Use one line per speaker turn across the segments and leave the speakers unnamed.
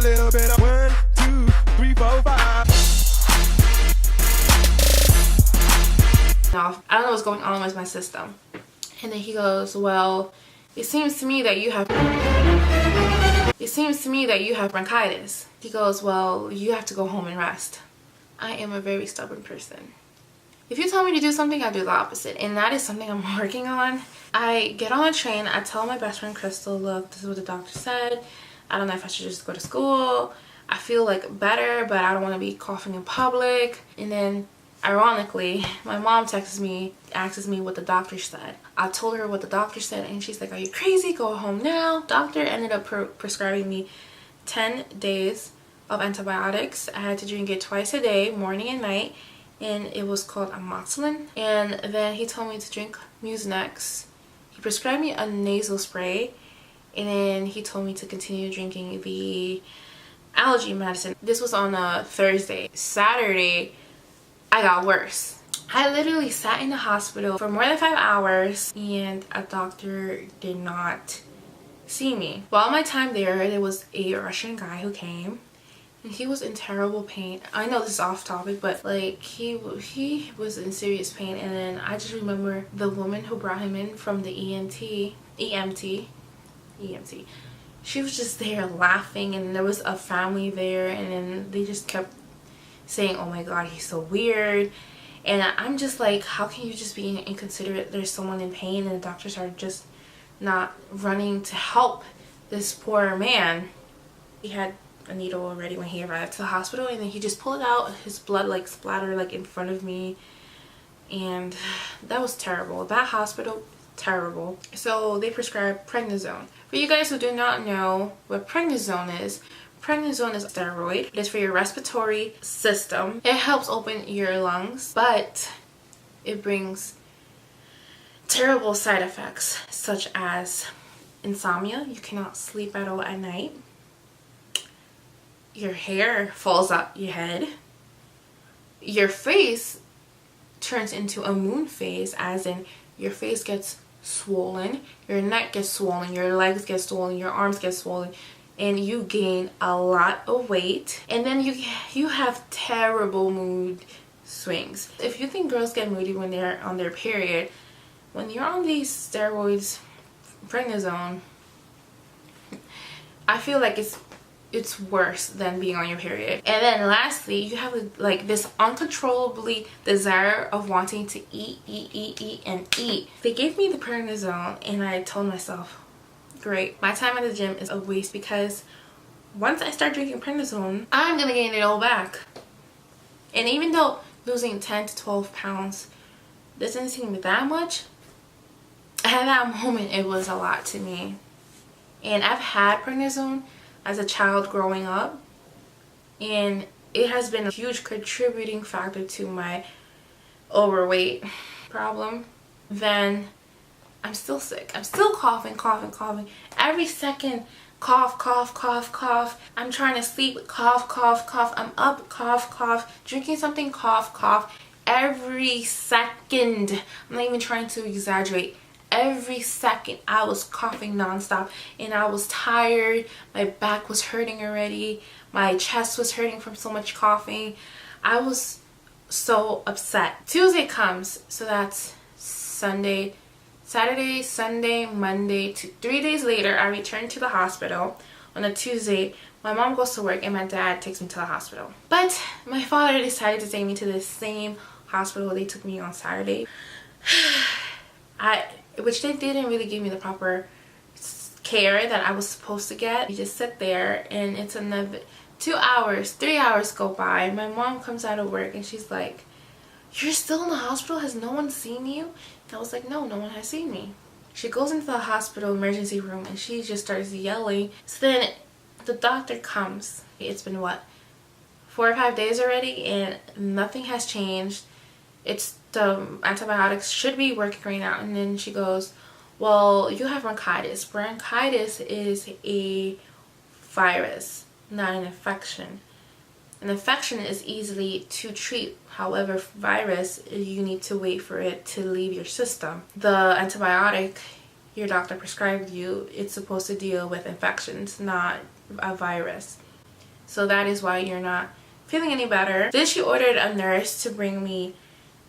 little bit of 1, 2, 3, 4, 5.
I don't know what's going on with my system. And then he goes, well, it seems to me that you have bronchitis. He goes, well, you have to go home and rest. I am a very stubborn person. If you tell me to do something, I do the opposite. And that is something I'm working on. I get on a train, I tell my best friend Crystal, look, this is what the doctor said. I don't know if I should just go to school. I feel like better, but I don't want to be coughing in public. And then ironically, my mom texts me, asks me what the doctor said. I told her what the doctor said, and she's like, are you crazy? Go home now. Doctor ended up prescribing me 10 days of antibiotics. I had to drink it twice a day, morning and night, and it was called amoxicillin. And then he told me to drink Mucinex. He prescribed me a nasal spray, and then he told me to continue drinking the allergy medicine. This was on a Thursday. Saturday, I got worse. I literally sat in the hospital for more than 5 hours, and a doctor did not see me. While my time there was a Russian guy who came, and he was in terrible pain. I know this is off topic, but like he was in serious pain. And then I just remember the woman who brought him in from the EMT. She was just there laughing, and there was a family there, and then they just kept saying, oh my god, he's so weird. And I'm just like, how can you just be inconsiderate? There's someone in pain, and the doctors are just not running to help this poor man. He had a needle already when he arrived to the hospital, and then he just pulled it out. His blood like splattered like in front of me, and that was terrible. That hospital, terrible. So they prescribed prednisone. For you guys who do not know what prednisone is a steroid. It is for your respiratory system. It helps open your lungs, but it brings terrible side effects such as insomnia. You cannot sleep at all at night. Your hair falls out your head. Your face turns into a moon face, as in your face gets swollen, your neck gets swollen, your legs get swollen, your arms get swollen, and you gain a lot of weight. And then you have terrible mood swings. If you think girls get moody when they're on their period, when you're on these steroids, prednisone, I feel like it's worse than being on your period. And then lastly, you have like this uncontrollably desire of wanting to eat. They gave me the prednisone, and I told myself, great, my time at the gym is a waste, because once I start drinking prednisone, I'm gonna gain it all back. And even though losing 10 to 12 pounds doesn't seem that much, at that moment it was a lot to me. And I've had prednisone as a child growing up, and it has been a huge contributing factor to my overweight problem. Then I'm still sick. I'm still coughing. Every second, cough. I'm trying to sleep, cough. I'm up, cough. Drinking something, cough. Every second. I'm not even trying to exaggerate. Every second I was coughing nonstop, and I was tired. My back was hurting already. My chest was hurting from so much coughing. I was so upset. Tuesday comes, so that's Sunday, Saturday, Sunday, Monday. 3 days later, I return to the hospital. On a Tuesday, my mom goes to work, and my dad takes me to the hospital. But my father decided to take me to the same hospital they took me on Saturday. Which they didn't really give me the proper care that I was supposed to get. You just sit there, and it's another 2 hours, 3 hours go by. My mom comes out of work, and she's like, you're still in the hospital? Has no one seen you? And I was like, no one has seen me. She goes into the hospital emergency room, and she just starts yelling. So then the doctor comes. It's been what, 4 or 5 days already, and nothing has changed. It's the antibiotics should be working right now. And then she goes, well, you have bronchitis. Bronchitis is a virus, not an infection. An infection is easily to treat. However, virus, you need to wait for it to leave your system. The antibiotic your doctor prescribed you, it's supposed to deal with infections, not a virus. So that is why you're not feeling any better. Then she ordered a nurse to bring me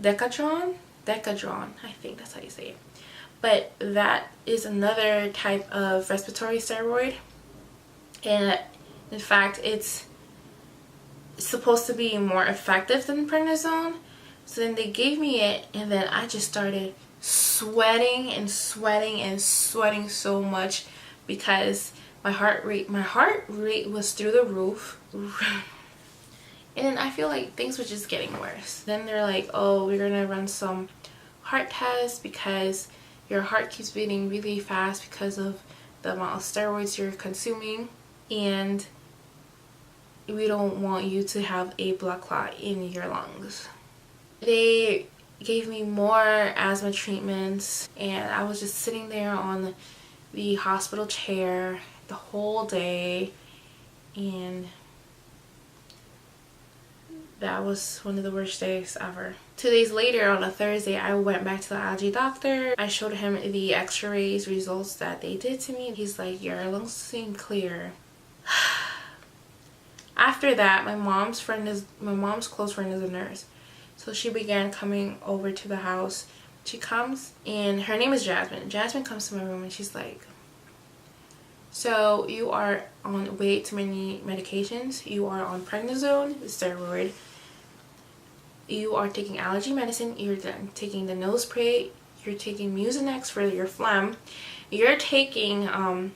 Decadron, I think that's how you say it. But that is another type of respiratory steroid, and in fact it's supposed to be more effective than prednisone. So then they gave me it, and then I just started sweating and sweating and sweating so much because my heart rate was through the roof. And then I feel like things were just getting worse. Then they're like, oh, we're gonna run some heart tests because your heart keeps beating really fast because of the amount of steroids you're consuming, and we don't want you to have a blood clot in your lungs. They gave me more asthma treatments, and I was just sitting there on the hospital chair the whole day, and that was one of the worst days ever. 2 days later, on a Thursday, I went back to the allergy doctor. I showed him the x-rays results that they did to me. He's like, your lungs seem clear. After that, my mom's close friend is a nurse. So she began coming over to the house. She comes, and her name is Jasmine. Jasmine comes to my room and she's like, so you are on way too many medications. You are on prednisone, the steroid. You are taking allergy medicine. You're taking the nose spray. You're taking Mucinex for your phlegm. You're taking an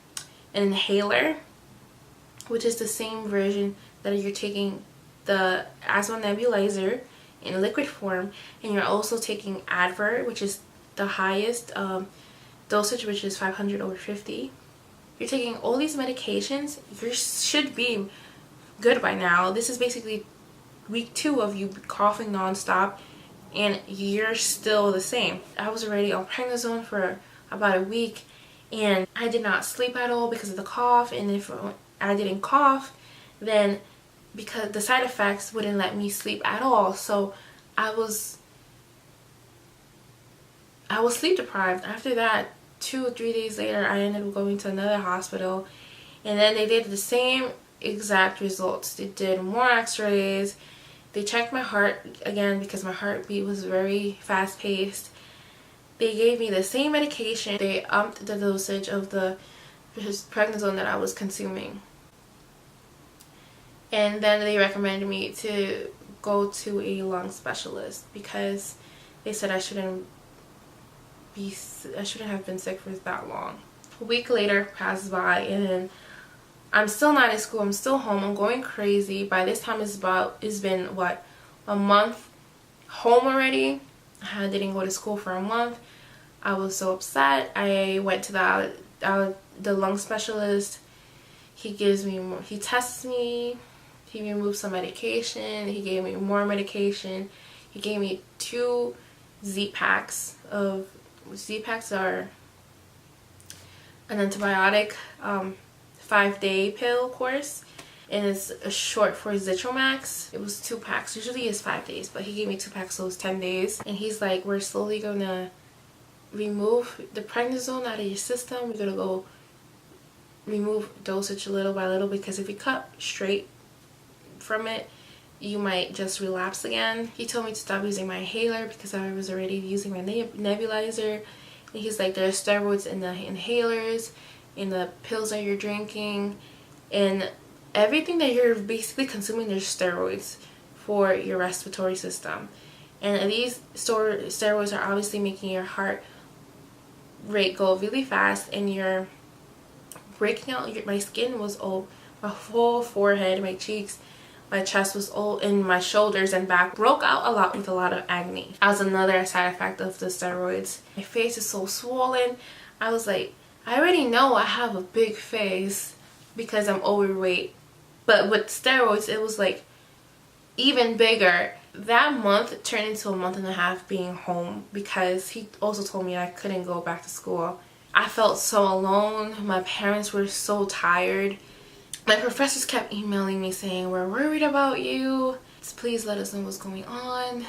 inhaler, which is the same version that you're taking the asthma nebulizer in liquid form, and you're also taking Advert, which is the highest dosage, which is 500/50. You're taking all these medications. You should be good by now. This is basically week 2 of you coughing nonstop, and you're still the same. I was already on prednisone for about a week, and I did not sleep at all because of the cough. And if I didn't cough, then because the side effects wouldn't let me sleep at all, so I was sleep deprived. After that, 2 or 3 days later, I ended up going to another hospital, and then they did the same exact results. They did more x-rays. They checked my heart again because my heartbeat was very fast-paced. They gave me the same medication. They upped the dosage of the prednisone that I was consuming. And then they recommended me to go to a lung specialist because they said I shouldn't have been sick for that long. A week later passes by, and then I'm still not at school. I'm still home. I'm going crazy. By this time it's been what, a month home already. I didn't go to school for a month. I was so upset. I went to the lung specialist. He tests me. He removed some medication. He gave me more medication. He gave me 2 Z-Packs. Z-Packs are an antibiotic 5-day pill course, and it's short for Zithromax. It was 2 packs. Usually it's 5 days, but he gave me 2 packs, so it was 10 days. And he's like, we're slowly gonna remove the prednisone out of your system. We're gonna go remove dosage little by little, because if you cut straight from it, you might just relapse again. He told me to stop using my inhaler because I was already using my nebulizer. And he's like, there's steroids in the inhalers, in the pills that you're drinking, and everything that you're basically consuming, there's steroids for your respiratory system. And these steroids are obviously making your heart rate go really fast, and you're breaking out. My skin was all, my whole forehead, my cheeks, my chest was all, and my shoulders and back broke out a lot with a lot of acne. That was another side effect of the steroids. My face is so swollen. I was like, I already know I have a big face because I'm overweight, but with steroids it was like even bigger. That month turned into a month and a half being home because he also told me I couldn't go back to school. I felt so alone. My parents were so tired. My professors kept emailing me saying, we're worried about you. Please let us know what's going on.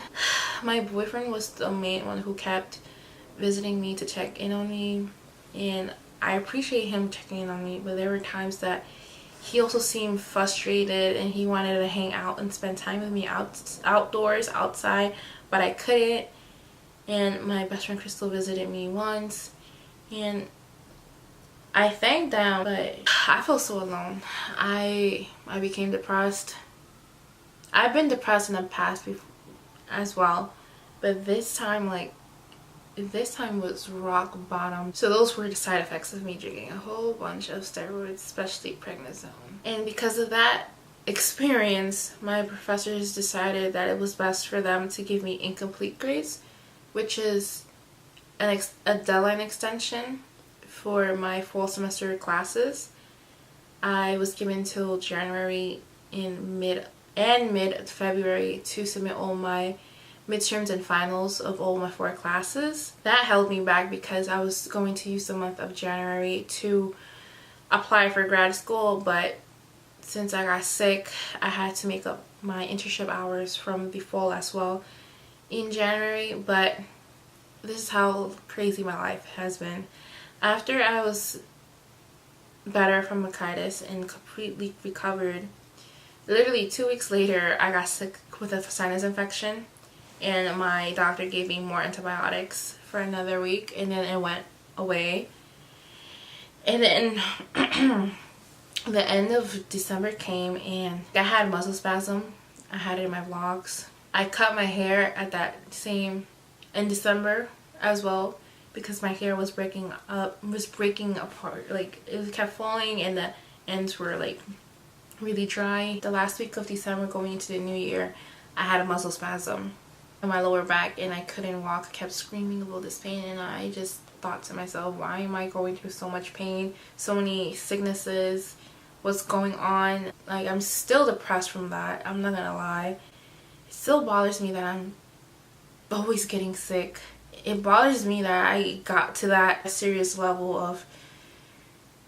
My boyfriend was the main one who kept visiting me to check in on me, and I appreciate him checking in on me, but there were times that he also seemed frustrated and he wanted to hang out and spend time with me outdoors, outside, but I couldn't. And my best friend Crystal visited me once, and I thanked them, but I felt so alone. I became depressed. I've been depressed in the past before as well, but this time, like, this time was rock bottom. So those were the side effects of me drinking a whole bunch of steroids, especially prednisone. And because of that experience, my professors decided that it was best for them to give me incomplete grades, which is a deadline extension for my fall semester classes. I was given till January in mid February to submit all my midterms and finals of all my 4 classes. That held me back because I was going to use the month of January to apply for grad school, but since I got sick, I had to make up my internship hours from the fall as well in January. But this is how crazy my life has been. After I was better from bronchitis and completely recovered, literally 2 weeks later I got sick with a sinus infection, and my doctor gave me more antibiotics for another week, and then it went away. And then the end of December came and I had muscle spasm. I had it in my vlogs. I cut my hair at that same in December as well because my hair was breaking apart. Like, it kept falling and the ends were like really dry. The last week of December going into the new year, I had a muscle spasm in my lower back and I couldn't walk. I kept screaming about this pain, and I just thought to myself, why am I going through so much pain, so many sicknesses, what's going on? Like, I'm still depressed from that, I'm not gonna lie. It still bothers me that I'm always getting sick. It bothers me that I got to that serious level of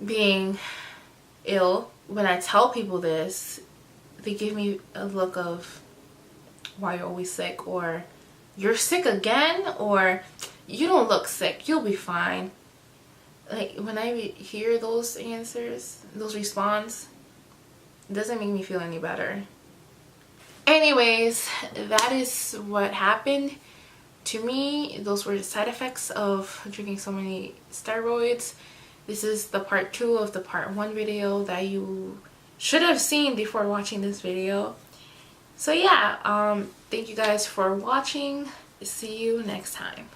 being ill. When I tell people this, they give me a look of, why you're always sick, or you're sick again, or you don't look sick, you'll be fine. Like, when I hear those answers, those responses, it doesn't make me feel any better. Anyways, that is what happened to me. Those were the side effects of drinking so many steroids. This is the part 2 of the part 1 video that you should have seen before watching this video. So yeah, thank you guys for watching. See you next time.